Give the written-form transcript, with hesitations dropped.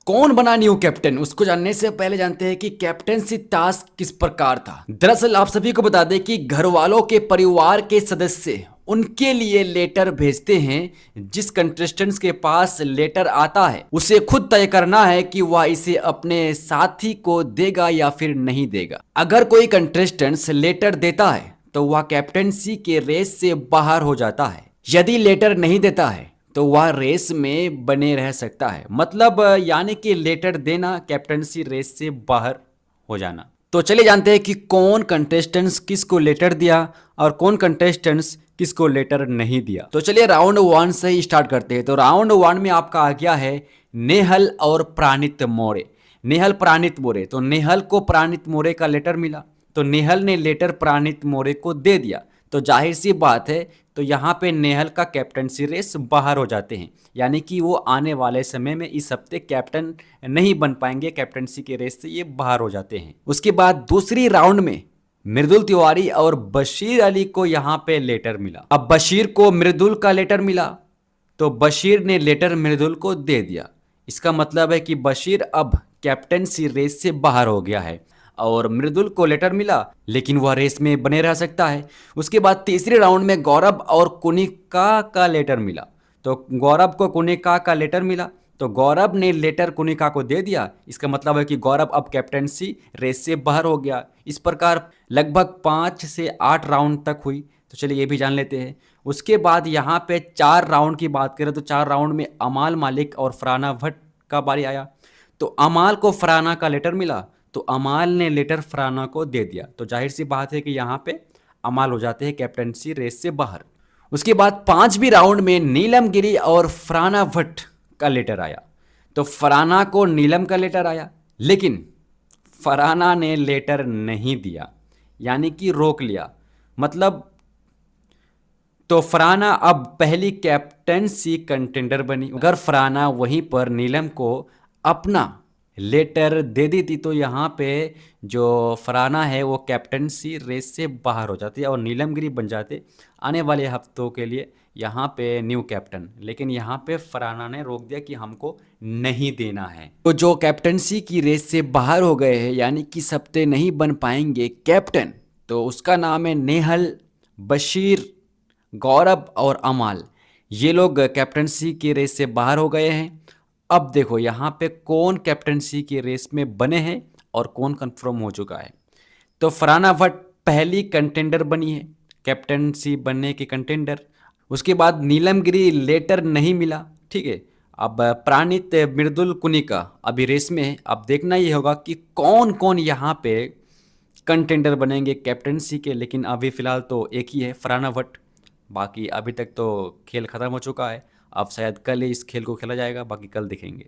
कौन बना new captain, उसको जानने से पहले जानते हैं कि कैप्टनसी टास्क किस प्रकार था। दरअसल आप सभी को बता दें कि घर वालों के परिवार के सदस्य उनके लिए लेटर भेजते हैं। जिस कंटेस्टेंट्स के पास लेटर आता है उसे खुद तय करना है कि वह इसे अपने साथी को देगा या फिर नहीं देगा। अगर कोई कंटेस्टेंट्स लेटर देता है तो वह कैप्टनसी के रेस से बाहर हो जाता है। यदि लेटर नहीं देता है तो वह रेस में बने रह सकता है। मतलब यानी कि लेटर देना कैप्टनसी रेस से बाहर हो जाना। तो चलिए जानते हैं कि कौन कंटेस्टेंट्स किसको लेटर दिया और कौन कंटेस्टेंट्स किसको लेटर नहीं दिया। तो चलिए राउंड वन से ही स्टार्ट करते हैं। तो राउंड वन में आपका आ गया है नेहल और प्राणित मोरे। नेहल प्राणित मोरे, तो नेहल को प्राणित मोरे का लेटर मिला तो नेहल ने लेटर प्राणित मोरे को दे दिया। तो जाहिर सी बात है, तो यहाँ पे नेहल का कैप्टनसी रेस बाहर हो जाते हैं, यानी कि वो आने वाले समय में इस हफ्ते कैप्टन नहीं बन पाएंगे, कैप्टनसी के रेस से ये बाहर हो जाते हैं। उसके बाद दूसरी राउंड में मृदुल तिवारी और बशीर अली को यहाँ पे लेटर मिला। अब बशीर को मृदुल का लेटर मिला तो बशीर ने लेटर मृदुल को दे दिया। इसका मतलब है कि बशीर अब कैप्टनसी रेस से बाहर हो गया है और मृदुल को लेटर मिला लेकिन वह रेस में बने रह सकता है। उसके बाद तीसरे राउंड में गौरव और कुनिका का लेटर मिला। तो गौरव को कुनिका का लेटर मिला तो गौरव ने लेटर कुनिका को दे दिया। इसका मतलब है कि गौरव अब कैप्टनसी रेस से बाहर हो गया। इस प्रकार लगभग 5 से 8 राउंड तक हुई। तो चलिए ये भी जान लेते हैं। उसके बाद यहाँ पे 4 राउंड की बात करें तो 4 राउंड में अमाल मालिक और फरहाना भट्ट का बारी आया। तो अमाल को फरहाना का लेटर मिला तो अमाल ने लेटर फरहाना को दे दिया। तो जाहिर सी बात है कि यहाँ पे अमाल हो जाते हैं कैप्टनसी रेस से बाहर। उसके बाद 5वीं राउंड में नीलम गिरी और फरहाना भट्ट का लेटर आया। तो फरहाना को नीलम का लेटर आया लेकिन फरहाना ने लेटर नहीं दिया, यानी कि रोक लिया। मतलब तो फरहाना अब पहली कैप्टनसी कंटेंडर बनी। अगर फरहाना वहीं पर नीलम को अपना लेटर दे दी थी तो यहाँ पे जो फरहाना है वो कैप्टनसी रेस से बाहर हो जाती है और नीलम गिरी बन जाते आने वाले हफ्तों के लिए यहाँ पे न्यू कैप्टन। लेकिन यहाँ पे फरहाना ने रोक दिया कि हमको नहीं देना है। तो जो कैप्टनसी की रेस से बाहर हो गए हैं, यानी कि इस हफ्ते नहीं बन पाएंगे कैप्टन, तो उसका नाम है नेहल, बशीर, गौरव और अमाल। ये लोग कैप्टनसी की रेस से बाहर हो गए हैं। अब देखो यहाँ पे कौन कैप्टनसी की रेस में बने हैं और कौन कंफर्म हो चुका है। तो फरहाना भट्ट पहली कंटेंडर बनी है, कैप्टनसी बनने की कंटेंडर। उसके बाद नीलम गिरी लेटर नहीं मिला, ठीक है। अब प्राणित मृदुल कुनिका अभी रेस में है। अब देखना ये होगा कि कौन कौन यहाँ पे कंटेंडर बनेंगे कैप्टनसी के। लेकिन अभी फिलहाल तो एक ही है, फरहाना भट्ट। बाकी अभी तक तो खेल ख़त्म हो चुका है। अब शायद कल ही इस खेल को खेला जाएगा, बाकी कल दिखेंगे।